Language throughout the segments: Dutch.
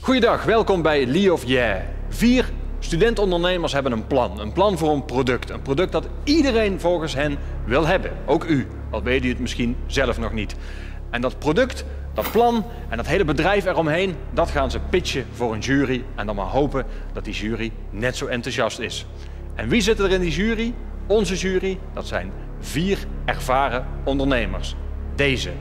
Goeiedag, welkom bij Lee of Yeah. 4 studentondernemers hebben een plan. Een plan voor een product. Een product dat iedereen volgens hen wil hebben. Ook u, al weet u het misschien zelf nog niet. En dat product, dat plan en dat hele bedrijf eromheen, dat gaan ze pitchen voor een jury. En dan maar hopen dat die jury net zo enthousiast is. En wie zit er in die jury? Onze jury, dat zijn 4 ervaren ondernemers. Deze.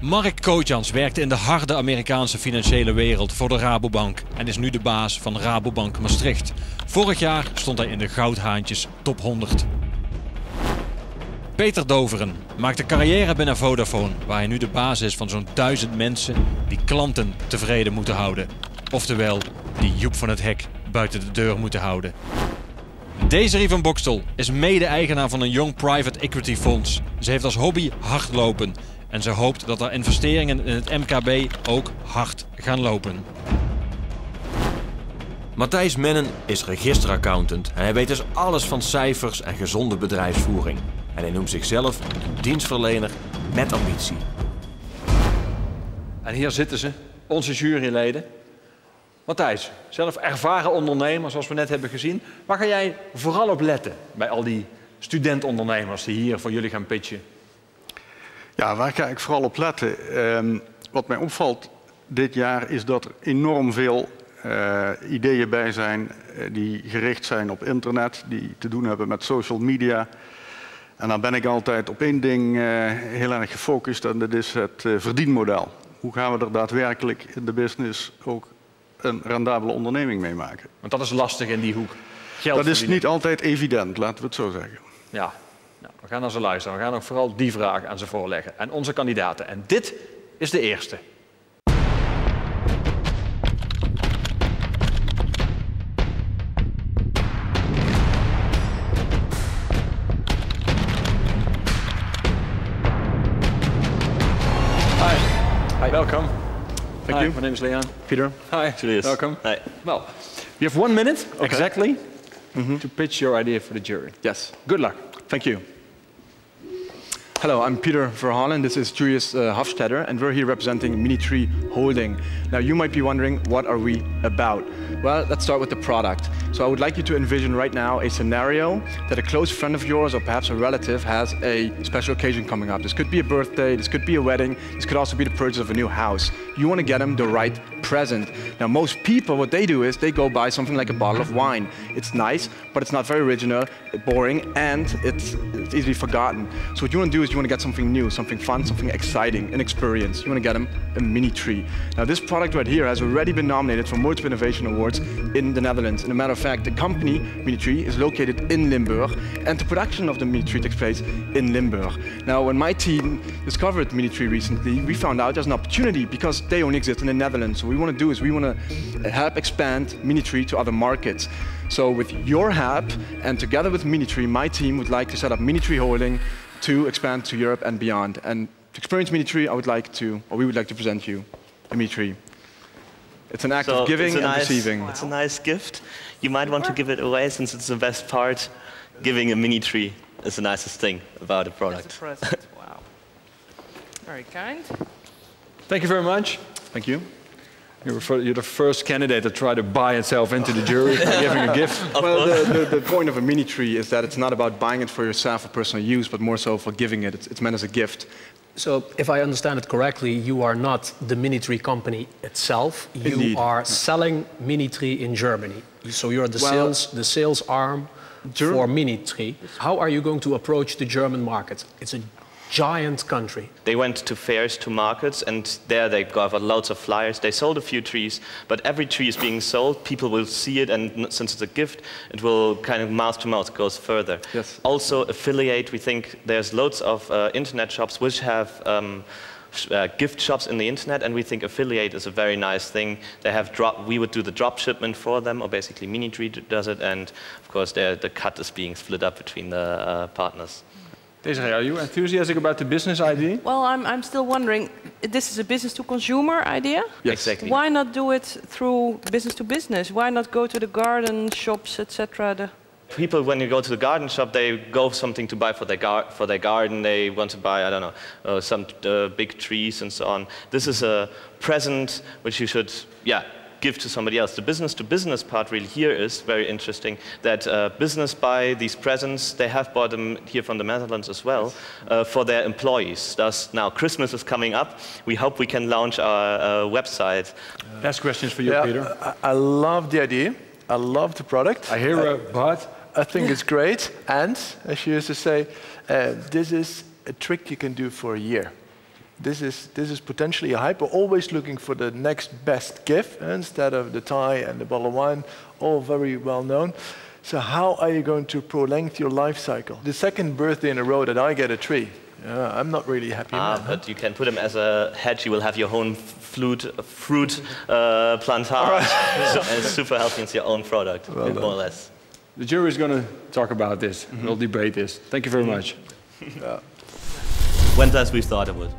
Mark Kootjans werkte in de harde Amerikaanse financiële wereld voor de Rabobank en is nu de baas van Rabobank Maastricht. Vorig jaar stond hij in de goudhaantjes top 100. Peter Doveren maakte carrière binnen Vodafone, waar hij nu de baas is van zo'n 1000 mensen die klanten tevreden moeten houden. Oftewel, die Joep van het Hek buiten de deur moeten houden. Desiree van Bokstel is mede-eigenaar van een jong private equity fonds. Ze heeft als hobby hardlopen. En ze hoopt dat haar investeringen in het MKB ook hard gaan lopen. Matthijs Mennen is registeraccountant en hij weet dus alles van cijfers en gezonde bedrijfsvoering. En hij noemt zichzelf een dienstverlener met ambitie. En hier zitten ze, onze juryleden. Matthijs, zelf ervaren ondernemer zoals we net hebben gezien. Waar ga jij vooral op letten bij al die studentondernemers die hier voor jullie gaan pitchen? Ja, waar ga ik vooral op letten? Wat mij opvalt dit jaar is dat er enorm veel ideeën bij zijn die gericht zijn op internet, die te doen hebben met social media. En dan ben ik altijd op één ding heel erg gefocust en dat is het verdienmodel. Hoe gaan we er daadwerkelijk in de business ook een rendabele onderneming mee maken? Want dat is lastig in die hoek. Geld dat is verdienen. niet altijd evident, laten we het zo zeggen. Ja. Nou, we gaan naar ze luisteren. We gaan ook vooral die vragen aan ze voorleggen. En onze kandidaten. En dit is de eerste. Hi. Hi. Welcome. Thank you. My name is Leon. Peter. Hi. Julius. Welcome. Hi. Well, you have 1 minute exactly to pitch your idea for the jury. Yes. Good luck. Thank you. Hello, I'm Peter Verhalen. This is Julius Hofstadter, and we're here representing Mini3 Holding. Now, you might be wondering, what are we about? Well, let's start with the product. So I would like you to envision right now a scenario that a close friend of yours or perhaps a relative has a special occasion coming up. This could be a birthday, this could be a wedding, this could also be the purchase of a new house. You want to get them the right present. Now, most people, what they do is they go buy something like a bottle of wine. It's nice, but it's not very original, boring, and it's easily forgotten. So what you want to do is you want to get something new, something fun, something exciting, an experience. You want to get them a Mini3. Now, this product right here has already been nominated for multiple innovation awards in the Netherlands. And a matter of fact, the company Mini3 is located in Limburg, and the production of the Mini3 takes place in Limburg. Now, when my team discovered Mini3 recently, we found out there's an opportunity because they only exist in the Netherlands. So what we want to do is we want to help expand Mini3 to other markets. So with your help and together with Mini3, my team would like to set up Mini3 Holding to expand to Europe and beyond. And to experience Mini3, we would like to present you a Mini3. It's an act of giving and receiving. It's a nice gift. You might want to give it away since it's the best part. Giving a Mini3 is the nicest thing about a product. That's a present. Wow. Very kind. Thank you very much. Thank you. You're the first candidate to try to buy itself into the jury by giving a gift. Well, the point of a Mini3 is that it's not about buying it for yourself for personal use, but more so for giving it. It's meant as a gift. So, if I understand it correctly, you are not the Mini3 company itself. You Indeed. are selling Mini3 in Germany. So you're the sales arm for Mini3. How are you going to approach the German market? It's a giant country. They went to fairs, to markets, and there they gathered loads of flyers. They sold a few trees, but every tree is being sold. People will see it, and since it's a gift, it will kind of mouth to mouth goes further. Yes. Also, affiliate. We think there's loads of internet shops which have gift shops in the internet, and we think affiliate is a very nice thing. They have we would do the drop shipment for them, or basically Mini3 does it, and of course the cut is being split up between the partners. Desiree, are you enthusiastic about the business idea? Well, I'm still wondering, this is a business-to-consumer idea? Yes. Exactly. Why not do it through business-to-business? Why not go to the garden shops, etc.? people, when you go to the garden shop, they go something to buy for their garden. They want to buy, I don't know, some big trees and so on. This is a present which you should, give to somebody else. The business-to-business part really here is very interesting, that business buy these presents, they have bought them here from the Netherlands as well, for their employees. Thus, now Christmas is coming up. We hope we can launch our website. Last questions for you, Peter. I love the idea. I love the product. I hear but I think it's great. And, as you used to say, this is a trick you can do for a year. This is potentially a hype. We're always looking for the next best gift instead of the tie and the bottle of wine, all very well known. So how are you going to prolong your life cycle? The second birthday in a row that I get a tree, I'm not really happy man. But you can put them as a hedge. You will have your own fruit plantage. Right. So, and it's super healthy. It's your own product, more or less. The jury is going to talk about this. We'll debate this. Thank you very much. When last we thought of it?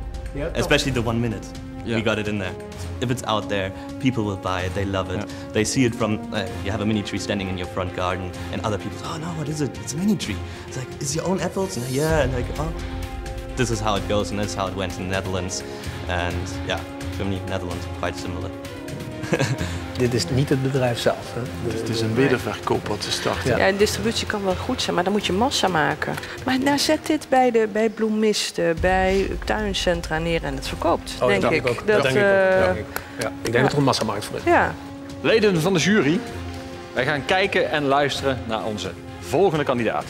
Especially the 1 minute. We got it in there. If it's out there, people will buy it, they love it. They see it from, you have a mini tree standing in your front garden, and other people say, oh no, what is it? It's a mini tree. It's like, is it your own apples? And yeah, and like, oh. This is how it goes, and that's how it went in the Netherlands. And yeah, Germany, Netherlands, quite similar. Dit is niet het bedrijf zelf. Hè? Het is een wederverkoop wat ze starten. Ja, en distributie kan wel goed zijn, maar dan moet je massa maken. Maar nou, zet dit bij bloemisten, bij tuincentra neer en het verkoopt, denk ik. Ik denk dat er een massamarkt voor is. Ja. Leden van de jury, wij gaan kijken en luisteren naar onze volgende kandidaat.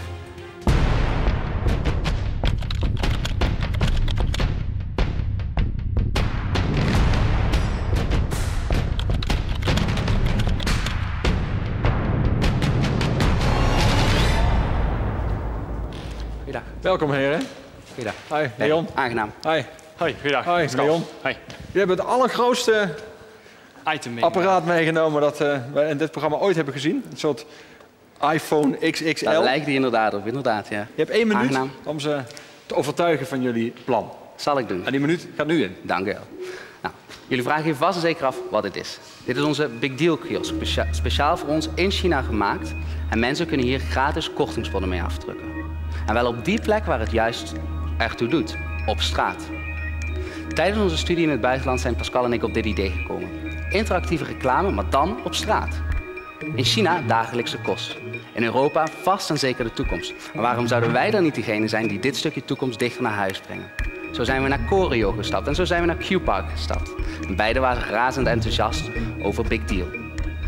Welkom heren. Goeiedag. Hi, Leon. Aangenaam. Hi. Hoi, goeiedag. Hi, Leon. Hoi. Je hebt het allergrootste Item apparaat meegenomen dat we in dit programma ooit hebben gezien. Een soort iPhone XXL. Dat lijkt die inderdaad op, inderdaad, ja. Je hebt 1 minuut Aangenaam. om ze te overtuigen van jullie plan. Zal ik doen. En die minuut gaat nu in. Dank u wel. Nou, jullie vragen je vast en zeker af wat dit is. Dit is onze Big Deal kiosk, speciaal voor ons in China gemaakt. En mensen kunnen hier gratis kortingsbonnen mee afdrukken. En wel op die plek waar het juist ertoe doet, op straat. Tijdens onze studie in het buitenland zijn Pascal en ik op dit idee gekomen. Interactieve reclame, maar dan op straat. In China dagelijkse kost. In Europa vast en zeker de toekomst. Maar waarom zouden wij dan niet degene zijn die dit stukje toekomst dichter naar huis brengen? Zo zijn we naar Koryo gestapt en zo zijn we naar Q-Park gestapt. En beide waren razend enthousiast over Big Deal.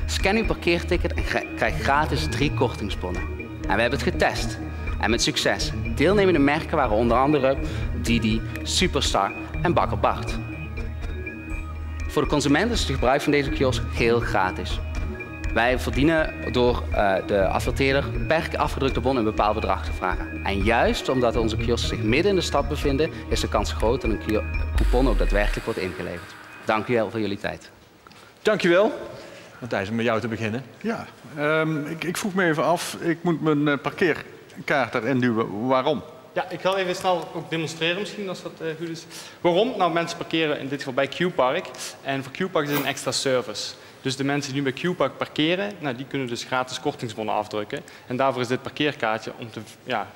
Scan uw parkeerticket en krijg gratis 3 kortingsbonnen. En we hebben het getest. En met succes. Deelnemende merken waren onder andere Didi, Superstar en Bakker Bart. Voor de consument is het gebruik van deze kiosk heel gratis. Wij verdienen door de adverteerder per afgedrukte bon een bepaald bedrag te vragen. En juist omdat onze kiosks zich midden in de stad bevinden, is de kans groot dat een coupon ook daadwerkelijk wordt ingeleverd. Dank u wel voor jullie tijd. Dankjewel. Matthijs, om met jou te beginnen. Ja, ik vroeg me even af, ik moet mijn parkeerkaart erin duwen. Waarom? Ja, ik ga even snel ook demonstreren misschien, als dat goed is. Waarom? Nou, mensen parkeren in dit geval bij Q-Park. En voor Q-Park is het een extra service. Dus de mensen die nu bij Q-Park parkeren, nou, die kunnen dus gratis kortingsbonnen afdrukken. En daarvoor is dit parkeerkaartje om te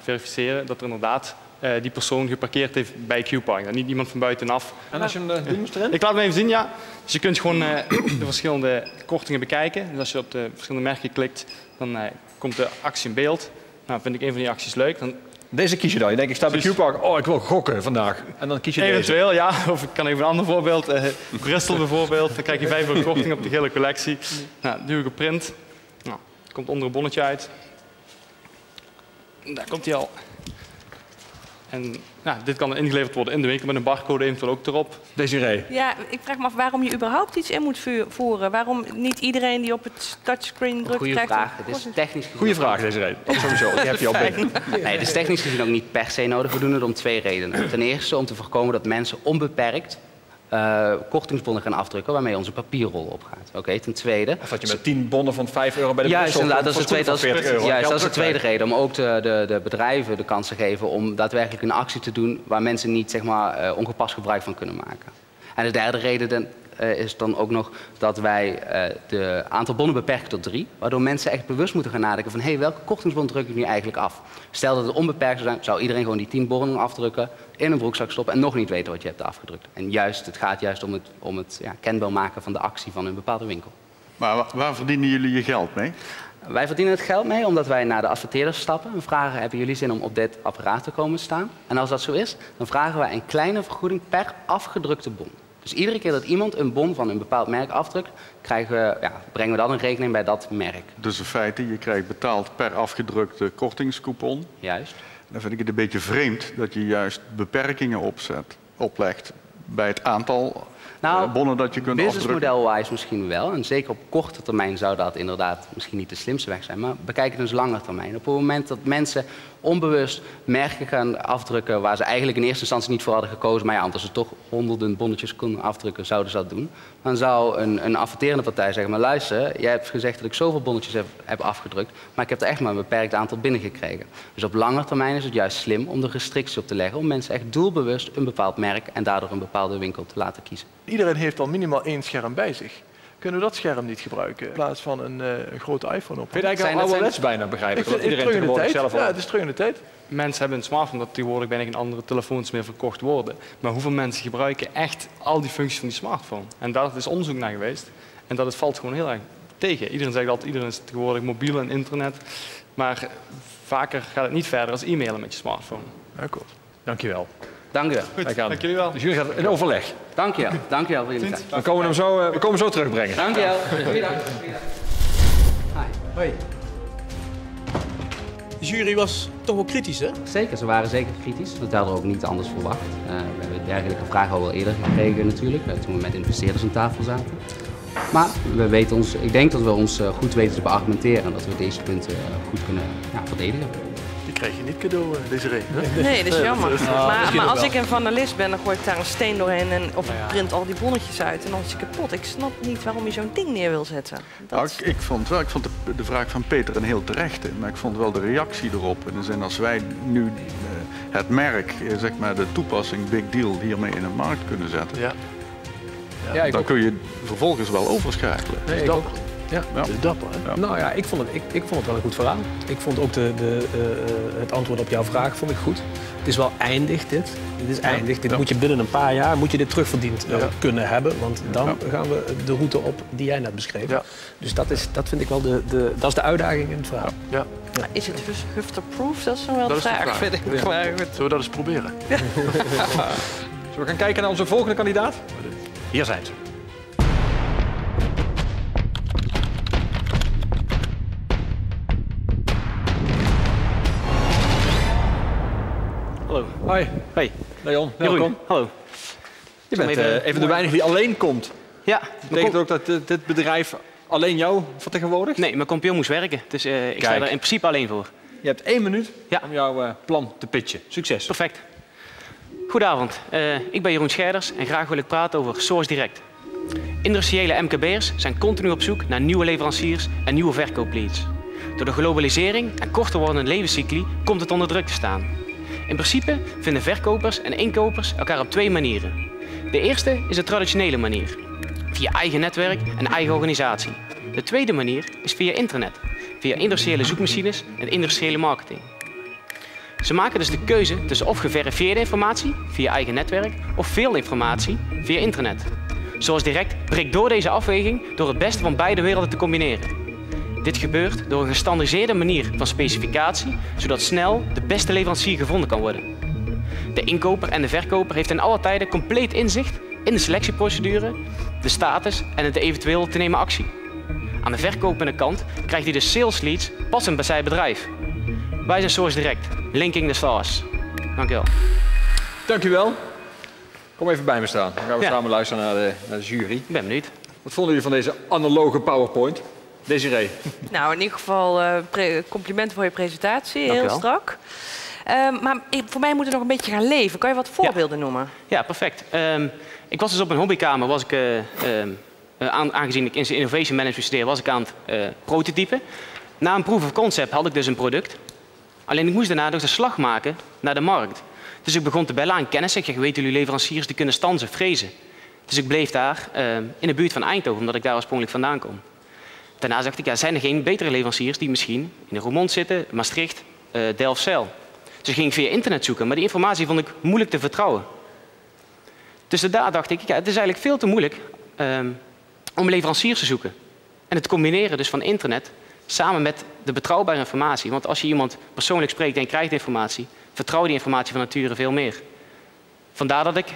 verifiëren dat er inderdaad die persoon geparkeerd heeft bij Q-Park. Nou, niet iemand van buitenaf. En als je hem demonstreert? Ik laat hem even zien, ja. Dus je kunt gewoon de verschillende kortingen bekijken. Dus als je op de verschillende merken klikt, dan komt de actie in beeld. Nou, vind ik een van die acties leuk. Dan deze kies je dan. Je denkt, ik sta bij Q-Park, oh, ik wil gokken vandaag. En dan kies je eventueel, deze. Ja. Of ik kan even een ander voorbeeld. Bristol bijvoorbeeld. Dan krijg je 5 € korting op de hele collectie. Nou, duw ik op print. Nou, komt onder een bonnetje uit. Daar komt hij al. En nou, dit kan ingeleverd worden in de winkel met een barcode eventueel ook erop. Desiree. Ja, ik vraag me af waarom je überhaupt iets in moet voeren. Waarom niet iedereen die op het touchscreen drukt Goeie krijgt... vraag. Het is technisch gezien... Goeie vraag, Desiree. Dat sowieso. Die heb je al binnen. Nee, het is technisch gezien ook niet per se nodig. We doen het om 2 redenen. Ten eerste om te voorkomen dat mensen onbeperkt kortingsbonnen gaan afdrukken waarmee onze papierrol opgaat. Oké, ten tweede... Of dat je met 10 bonnen van 5 € bij de juist, inderdaad, dat is de tweede reden. Reden. Om ook de bedrijven de kans te geven om daadwerkelijk een actie te doen waar mensen niet zeg maar, ongepast gebruik van kunnen maken. En de derde reden is dan ook nog dat wij het aantal bonnen beperken tot 3. Waardoor mensen echt bewust moeten gaan nadenken van hey, welke kortingsbon druk ik nu eigenlijk af? Stel dat het onbeperkt zou zijn, zou iedereen gewoon die 10 bonnen afdrukken, in een broekzak stoppen en nog niet weten wat je hebt afgedrukt. En het gaat juist om het kenbaar maken van de actie van een bepaalde winkel. Maar waar verdienen jullie je geld mee? Wij verdienen het geld mee omdat wij naar de adverteerders stappen en vragen, hebben jullie zin om op dit apparaat te komen staan? En als dat zo is, dan vragen wij een kleine vergoeding per afgedrukte bon. Dus iedere keer dat iemand een bon van een bepaald merk afdrukt, brengen we dan een rekening bij dat merk. Dus in feite, je krijgt betaald per afgedrukte kortingscoupon. Juist. Dan vind ik het een beetje vreemd dat je juist beperkingen oplegt bij het aantal bonnen dat je kunt afdrukken. Businessmodel-wise misschien wel. En zeker op korte termijn zou dat inderdaad misschien niet de slimste weg zijn. Maar bekijk het dus langer termijn. Op het moment dat mensen onbewust merken gaan afdrukken waar ze eigenlijk in eerste instantie niet voor hadden gekozen, maar ja, als ze toch honderden bonnetjes konden afdrukken, zouden ze dat doen. Dan zou een adverterende partij zeggen, maar luister, jij hebt gezegd dat ik zoveel bonnetjes heb afgedrukt, maar ik heb er echt maar een beperkt aantal binnengekregen. Dus op lange termijn is het juist slim om er restricties op te leggen, om mensen echt doelbewust een bepaald merk en daardoor een bepaalde winkel te laten kiezen. Iedereen heeft al minimaal 1 scherm bij zich. Kunnen we dat scherm niet gebruiken in plaats van een grote iPhone op? Vind je eigenlijk al ouderwets bijna, begrijp ik? Iedereen tegenwoordig zelf al. Ja, het is terug in de tijd. Mensen hebben een smartphone dat tegenwoordig bijna geen andere telefoons meer verkocht worden. Maar hoeveel mensen gebruiken echt al die functies van die smartphone? En daar is onderzoek naar geweest. En dat valt gewoon heel erg tegen. Iedereen zegt altijd, iedereen is tegenwoordig mobiel en internet. Maar vaker gaat het niet verder als e-mailen met je smartphone. Ja, klopt. Dankjewel. Dank u wel. Goed, dank jullie wel. Dus jullie gaan in overleg. Dank je wel voor jullie tijd. We komen hem zo terugbrengen. Dank je wel. Goeiedag. Hoi. De jury was toch wel kritisch, hè? Zeker, ze waren zeker kritisch. We hadden ook niet anders verwacht. We hebben dergelijke vragen al wel eerder gekregen natuurlijk, toen we met investeerders aan tafel zaten. Maar ik denk dat we ons goed weten te beargumenteren en dat we deze punten goed kunnen verdedigen. Die krijg je niet cadeau, Desiree. Nee, dat is jammer. Maar als ik een vanalist ben, dan gooi ik daar een steen doorheen of ik print al die bonnetjes uit en dan is het kapot. Ik snap niet waarom je zo'n ding neer wil zetten. Nou, ik vond de vraag van Peter een heel terechte, maar ik vond wel de reactie erop. In de zin, als wij nu het merk, zeg maar de toepassing Big Deal hiermee in de markt kunnen zetten, dan kun je vervolgens wel overschakelen. Nee, ik ook. Ja, dat is dapper. Ja. Nou ja, ik vond het wel een goed verhaal. Ik vond ook het antwoord op jouw vraag vond ik goed. Het is wel eindig dit. Dit is eindig. Dit moet je binnen een paar jaar terugverdiend kunnen hebben. Want dan gaan we de route op die jij net beschreef. Ja. Dus dat vind ik wel dat is de uitdaging in het verhaal. Ja. Ja. Is het dus Hufter-proof? Dat is wel de vraag. Vind ik. Zullen we dat eens proberen? Ja. Zullen we gaan kijken naar onze volgende kandidaat? Hier zijn ze. Hallo. Hoi. Hey. Leon, welkom. Jeroen, hallo. Je bent even de weinige die alleen komt. Ja. Betekent ook dat dit bedrijf alleen jou vertegenwoordigt? Nee, mijn compagnon moest werken. Dus ik sta er in principe alleen voor. Je hebt 1 minuut om jouw plan te pitchen. Succes. Perfect. Goedenavond. Ik ben Jeroen Scherders en graag wil ik praten over Source Direct. Industriële MKB'ers zijn continu op zoek naar nieuwe leveranciers en nieuwe verkoopleads. Door de globalisering en korter wordende levenscycli komt het onder druk te staan. In principe vinden verkopers en inkopers elkaar op 2 manieren. De eerste is de traditionele manier, via eigen netwerk en eigen organisatie. De tweede manier is via internet, via industriële zoekmachines en industriële marketing. Ze maken dus de keuze tussen of geverifieerde informatie via eigen netwerk of veel informatie via internet. Source Direct breekt door deze afweging door het beste van beide werelden te combineren. Dit gebeurt door een gestandaardiseerde manier van specificatie, zodat snel de beste leverancier gevonden kan worden. De inkoper en de verkoper heeft in alle tijden compleet inzicht in de selectieprocedure, de status en de eventueel te nemen actie. Aan de verkopende kant krijgt hij de sales leads passend bij zijn bedrijf. Wij zijn Source Direct, linking the stars. Dank u wel. Dank u wel. Kom even bij me staan. Dan gaan we samen luisteren naar de jury. Ik ben benieuwd. Wat vonden jullie van deze analoge PowerPoint? Desiree. Nou, in ieder geval complimenten voor je presentatie. Heel strak. Maar voor mij moet het nog een beetje gaan leven. Kan je wat voorbeelden noemen? Ja, perfect. Ik was dus op een hobbykamer, aangezien ik in innovation management studeer, was ik aan het prototypen. Na een proof of concept had ik dus een product. Alleen ik moest daarna dus de slag maken naar de markt. Dus ik begon te bellen aan kennissen. Ik zeg, weten jullie leveranciers die kunnen stanzen, frezen? Dus ik bleef daar in de buurt van Eindhoven, omdat ik daar oorspronkelijk vandaan kom. Daarna dacht ik, ja, zijn er geen betere leveranciers die misschien in Roermond zitten, Maastricht, Delfzijl. Dus ik ging via internet zoeken, maar die informatie vond ik moeilijk te vertrouwen. Dus daar dacht ik, ja, het is eigenlijk veel te moeilijk om leveranciers te zoeken. En het combineren dus van internet samen met de betrouwbare informatie. Want als je iemand persoonlijk spreekt en je krijgt informatie, vertrouw die informatie van nature veel meer. Vandaar dat ik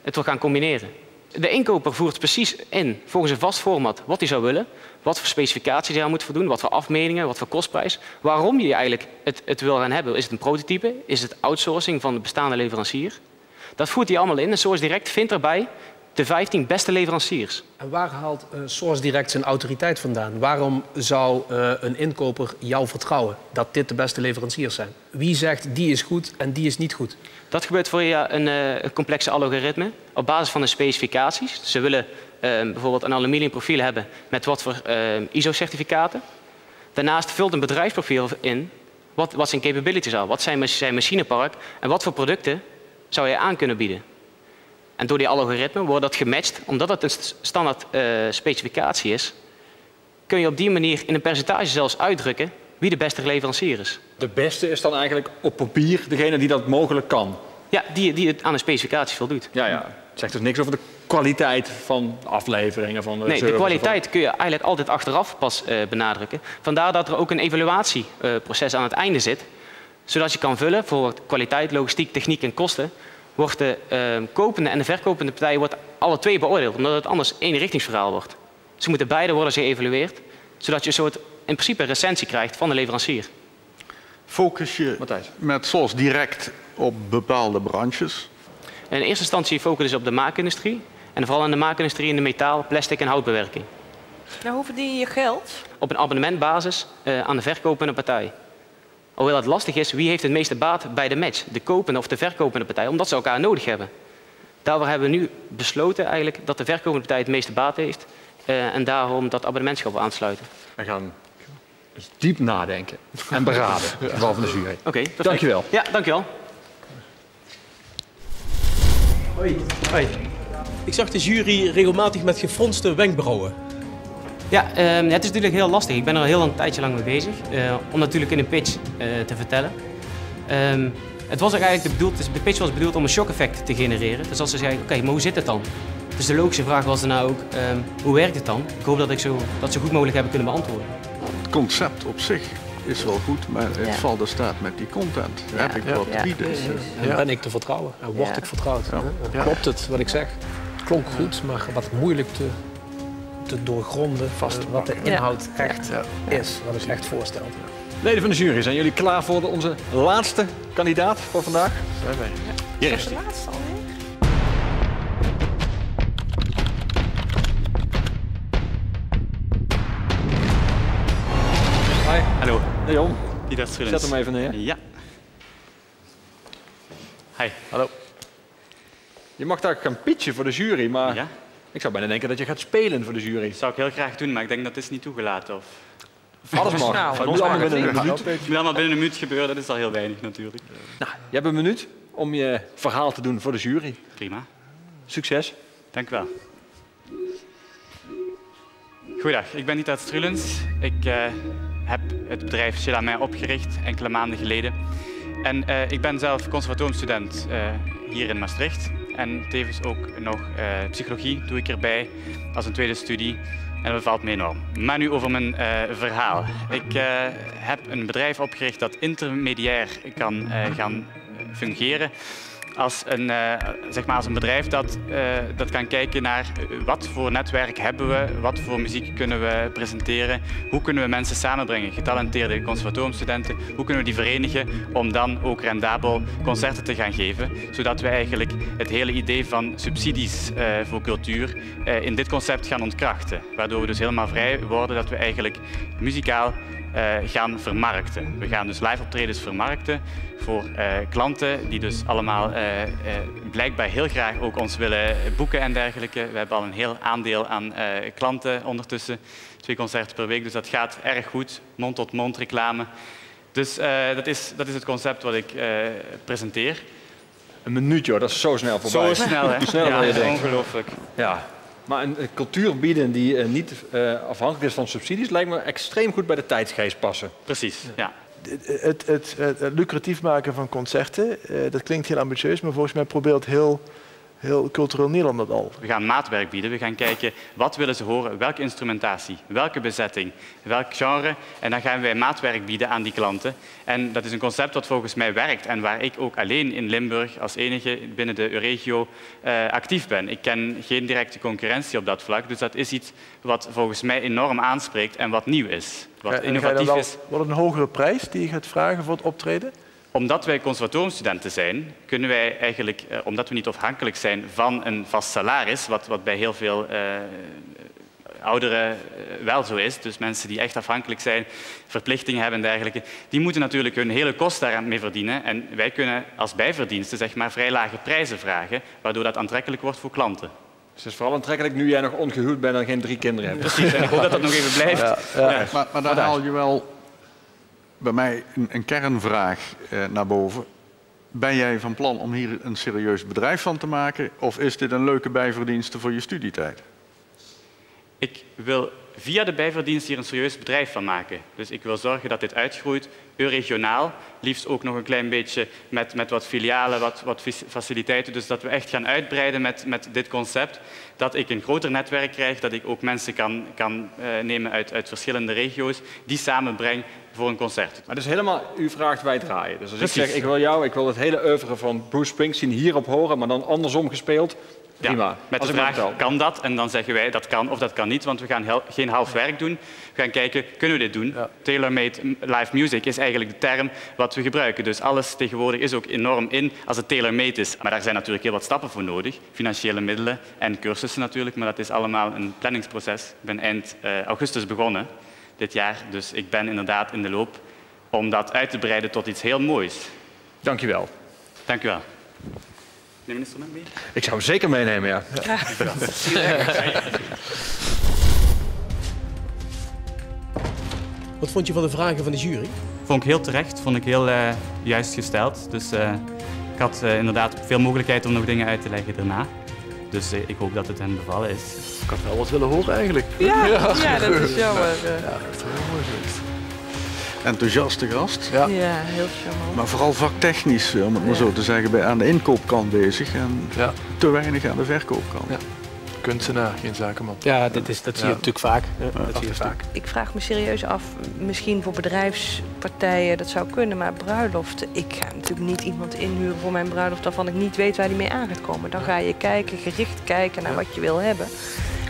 het wil gaan combineren. De inkoper voert precies in, volgens een vast format, wat hij zou willen. Wat voor specificaties hij aan moet voldoen, wat voor afmeningen, wat voor kostprijs. Waarom je eigenlijk het wil gaan hebben. Is het een prototype? Is het outsourcing van de bestaande leverancier? Dat voert hij allemaal in en SourceDirect vindt erbij de 15 beste leveranciers. En waar haalt SourceDirect zijn autoriteit vandaan? Waarom zou een inkoper jou vertrouwen dat dit de beste leveranciers zijn? Wie zegt die is goed en die is niet goed? Dat gebeurt via een complexe algoritme op basis van de specificaties. Ze willen bijvoorbeeld een aluminiumprofiel hebben met wat voor ISO-certificaten. Daarnaast vult een bedrijfsprofiel in wat zijn capabilities zijn, wat zijn machinepark en wat voor producten zou je aan kunnen bieden. En door die algoritme wordt dat gematcht, omdat het een standaard specificatie is, kun je op die manier in een percentage zelfs uitdrukken wie de beste leverancier is. De beste is dan eigenlijk op papier degene die dat mogelijk kan? Ja, die het aan de specificaties voldoet. Ja, ja. Het zegt dus niks over de kwaliteit van de afleveringen van de Nee, service. de kwaliteit kun je eigenlijk altijd achteraf pas benadrukken. Vandaar dat er ook een evaluatieproces aan het einde zit, zodat je kan vullen voor kwaliteit, logistiek, techniek en kosten. Wordt de kopende en de verkopende partij wordt alle twee beoordeeld, omdat het anders één richtingsverhaal wordt. Ze moeten beide worden geëvalueerd, zodat je een soort in principe recensie krijgt van de leverancier. Focus je met SourceDirect op bepaalde branches? In eerste instantie focus je op de maakindustrie en vooral in de maakindustrie in de metaal, plastic en houtbewerking. Nou, hoe verdien je je geld? Op een abonnementbasis aan de verkopende partij. Hoewel het lastig is, wie heeft het meeste baat bij de match? De kopende of de verkopende partij, omdat ze elkaar nodig hebben. Daarvoor hebben we nu besloten eigenlijk dat de verkopende partij het meeste baat heeft en daarom dat abonnementschap aansluiten. We gaan dus diep nadenken en beraden, vooral van de jury. Oké, dankjewel. Ja, dankjewel. Hoi. Hoi. Ik zag de jury regelmatig met gefronste wenkbrauwen. Ja, het is natuurlijk heel lastig. Ik ben er al heel een tijdje lang mee bezig. Om natuurlijk in een pitch te vertellen. Het was eigenlijk de pitch was bedoeld om een shock-effect te genereren. Dus als ze zeiden, oké, maar hoe zit het dan? Dus de logische vraag was daarna ook, hoe werkt het dan? Ik hoop dat ik dat zo goed mogelijk hebben kunnen beantwoorden. Het concept op zich is wel goed, maar het valt er staat met die content. Heb ik wat te bieden? En ben ik te vertrouwen? En word ik vertrouwd? Klopt het wat ik zeg? Het klonk goed, maar wat moeilijk te doorgronden wat de inhoud echt is, wat ik echt voorstel. Leden van de jury, zijn jullie klaar voor onze laatste kandidaat voor vandaag? Zijn wij. Hier is De hij. laatste alweer. Hi. Hallo. Hey Jon. Pieter Strulens. Zet hem even neer. Ja. Hi. Hallo. Je mag daar gaan pitchen voor de jury, maar Ja? ik zou bijna denken dat je gaat spelen voor de jury. Dat zou ik heel graag doen, maar ik denk dat is niet toegelaten. Of... Alles mag. Nou, Het moet allemaal binnen een minuut. Het moet allemaal binnen een minuut gebeuren, dat is al heel weinig natuurlijk. Nou, je hebt een minuut om je verhaal te doen voor de jury. Prima. Succes. Dank u wel. Goedendag, ik ben Dieter Strulens. Ik heb het bedrijf Chez La Main opgericht enkele maanden geleden. En ik ben zelf conservatoriumstudent hier in Maastricht. En tevens ook nog psychologie doe ik erbij als een tweede studie. En dat bevalt me enorm. Maar nu over mijn verhaal. Ik heb een bedrijf opgericht dat intermediair kan gaan fungeren. Als een bedrijf dat kan kijken naar wat voor netwerk hebben we, wat voor muziek kunnen we presenteren, hoe kunnen we mensen samenbrengen, getalenteerde conservatoriumstudenten, hoe kunnen we die verenigen om dan ook rendabel concerten te gaan geven, zodat we eigenlijk het hele idee van subsidies voor cultuur in dit concept gaan ontkrachten, waardoor we dus helemaal vrij worden dat we eigenlijk muzikaal gaan vermarkten. We gaan dus live optredens vermarkten voor klanten die dus allemaal blijkbaar heel graag ook ons willen boeken en dergelijke. We hebben al een heel aandeel aan klanten ondertussen, 2 concerten per week, dus dat gaat erg goed, mond-tot-mond reclame. Dus dat is het concept wat ik presenteer. Een minuutje, hoor, dat is zo snel voorbij. Zo snel, hè? Sneller dan je denkt. Ongelooflijk. Ja. Maar een cultuur bieden die niet afhankelijk is van subsidies lijkt me extreem goed bij de tijdsgeest passen. Precies, ja. Het lucratief maken van concerten, dat klinkt heel ambitieus, maar volgens mij probeert heel cultureel Nederland dat al. We gaan maatwerk bieden. We gaan kijken wat willen ze horen, welke instrumentatie, welke bezetting, welk genre. En dan gaan wij maatwerk bieden aan die klanten. En dat is een concept dat volgens mij werkt en waar ik ook alleen in Limburg als enige binnen de Euregio actief ben. Ik ken geen directe concurrentie op dat vlak. Dus dat is iets wat volgens mij enorm aanspreekt en wat nieuw is. Wat innovatief is. Wordt het een hogere prijs die je gaat vragen voor het optreden? Omdat wij conservatoriumstudenten zijn, kunnen wij eigenlijk, omdat we niet afhankelijk zijn van een vast salaris, wat bij heel veel ouderen wel zo is, dus mensen die echt afhankelijk zijn, verplichtingen hebben en dergelijke, die moeten natuurlijk hun hele kost daarmee verdienen. En wij kunnen als bijverdiensten zeg maar vrij lage prijzen vragen, waardoor dat aantrekkelijk wordt voor klanten. Dus het is vooral aantrekkelijk nu jij nog ongehuwd bent en geen 3 kinderen hebt. Precies, en ik hoop dat dat nog even blijft. Ja. Maar daar haal je wel bij mij een kernvraag naar boven. Ben jij van plan om hier een serieus bedrijf van te maken? Of is dit een leuke bijverdienste voor je studietijd? Ik wil via de bijverdienst hier een serieus bedrijf van maken. Dus ik wil zorgen dat dit uitgroeit, regionaal, liefst ook nog een klein beetje met wat filialen, wat faciliteiten. Dus dat we echt gaan uitbreiden met dit concept. Dat ik een groter netwerk krijg, dat ik ook mensen kan nemen uit verschillende regio's, die samenbreng voor een concert. Maar dus helemaal, u vraagt wij draaien. Dus als ik zeg, ik wil het hele oeuvre van Bruce Springsteen hierop horen, maar dan andersom gespeeld. Prima. Ja, met de vraag, kan dat? En dan zeggen wij, dat kan of dat kan niet, want we gaan geen half werk doen. We gaan kijken, kunnen we dit doen? Ja. Tailor-made live music is eigenlijk de term wat we gebruiken. Dus alles tegenwoordig is ook enorm in als het tailor-made is. Maar daar zijn natuurlijk heel wat stappen voor nodig. Financiële middelen en cursussen natuurlijk, maar dat is allemaal een planningsproces. Ik ben eind augustus begonnen dit jaar, dus ik ben inderdaad in de loop om dat uit te breiden tot iets heel moois. Dank u wel. Dank u wel. Neem een instrument mee? Ik zou hem zeker meenemen, ja. Wat vond je van de vragen van de jury? Vond ik heel terecht, vond ik heel juist gesteld. Dus ik had inderdaad veel mogelijkheid om nog dingen uit te leggen daarna. Dus ik hoop dat het hen bevallen is. Ik had wel wat willen horen eigenlijk. Ja, dat is jammer. Ja, dat is heel mooi geweest. Enthousiaste gast. Ja, heel charmant. Maar vooral vaktechnisch, om het maar zo te zeggen, aan de inkoopkant bezig en te weinig aan de verkoopkant. Ja. Kunstenaar, geen zakenman. Ja, dat zie je natuurlijk vaak. Dat zie je vaak. Ik vraag me serieus af, misschien voor bedrijfspartijen, dat zou kunnen, maar bruiloften. Ik ga natuurlijk niet iemand inhuren voor mijn bruiloft waarvan ik niet weet waar die mee aan gaat komen. Dan ga je kijken, gericht kijken naar wat je wil hebben.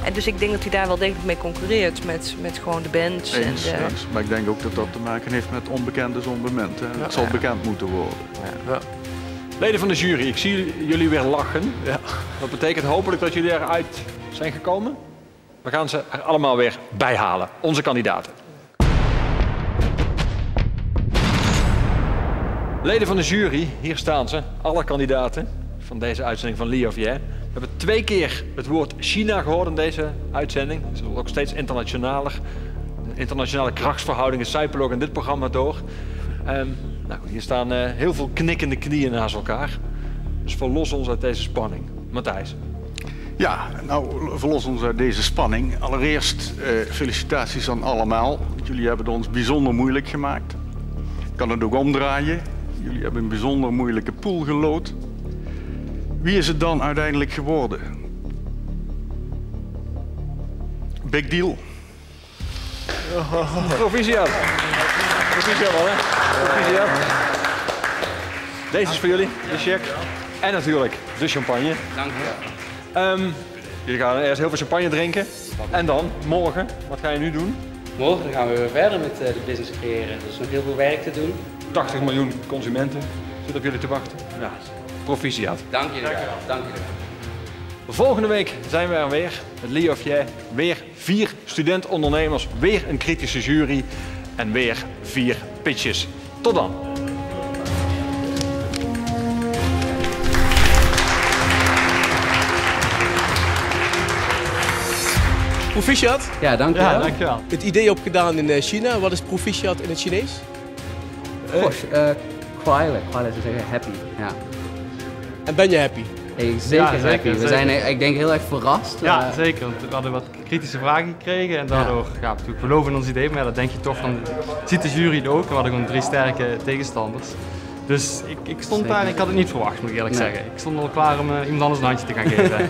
En dus ik denk dat hij daar wel degelijk mee concurreert met gewoon de bands. Eens. Maar ik denk ook dat dat te maken heeft met onbekend is onbemind. Hè. Het zal bekend moeten worden. Ja. Leden van de jury, ik zie jullie weer lachen. Ja. Dat betekent hopelijk dat jullie eruit zijn gekomen. We gaan ze er allemaal weer bij halen, onze kandidaten. Leden van de jury, hier staan ze, alle kandidaten van deze uitzending van Lee of Yeah. We hebben 2 keer het woord China gehoord in deze uitzending. Het wordt ook steeds internationaler. De internationale krachtsverhoudingen sijpelen ook in dit programma door. Hier staan heel veel knikkende knieën naast elkaar. Dus verlos ons uit deze spanning. Matthijs. Ja, nou, verlos ons uit deze spanning. Allereerst felicitaties aan allemaal. Jullie hebben het ons bijzonder moeilijk gemaakt. Ik kan het ook omdraaien. Jullie hebben een bijzonder moeilijke pool gelood. Wie is het dan uiteindelijk geworden? Big deal. Proficiat. Proficiat wel, hè? Proficiat. Deze is voor jullie, de cheque. En natuurlijk de champagne. Dank je. Jullie gaan eerst heel veel champagne drinken. En dan, morgen, wat ga je nu doen? Morgen gaan we weer verder met de business creëren. Er is nog heel veel werk te doen. 80 miljoen consumenten zitten op jullie te wachten. Ja, proficiat. Dank jullie wel. Dank jullie wel. Volgende week zijn we er weer met Lee of Yeah. Weer 4 student-ondernemers, weer een kritische jury en weer 4 pitches. Tot dan. Proficiat? Ja, dankjewel. Dankjewel. Het idee opgedaan in China. Wat is proficiat in het Chinees? Kwai is te zeggen happy. Ja. En ben je happy? Zeker happy. We zijn, ik denk, heel erg verrast. Ja, zeker. Want we hadden wat kritische vragen gekregen en daardoor, we geloven in ons idee, maar dat denk je toch van, ziet de jury het ook. We hadden gewoon 3 sterke tegenstanders. Dus ik stond daar en ik had het niet verwacht, moet ik eerlijk zeggen. Ik stond al klaar om iemand anders een handje te gaan geven.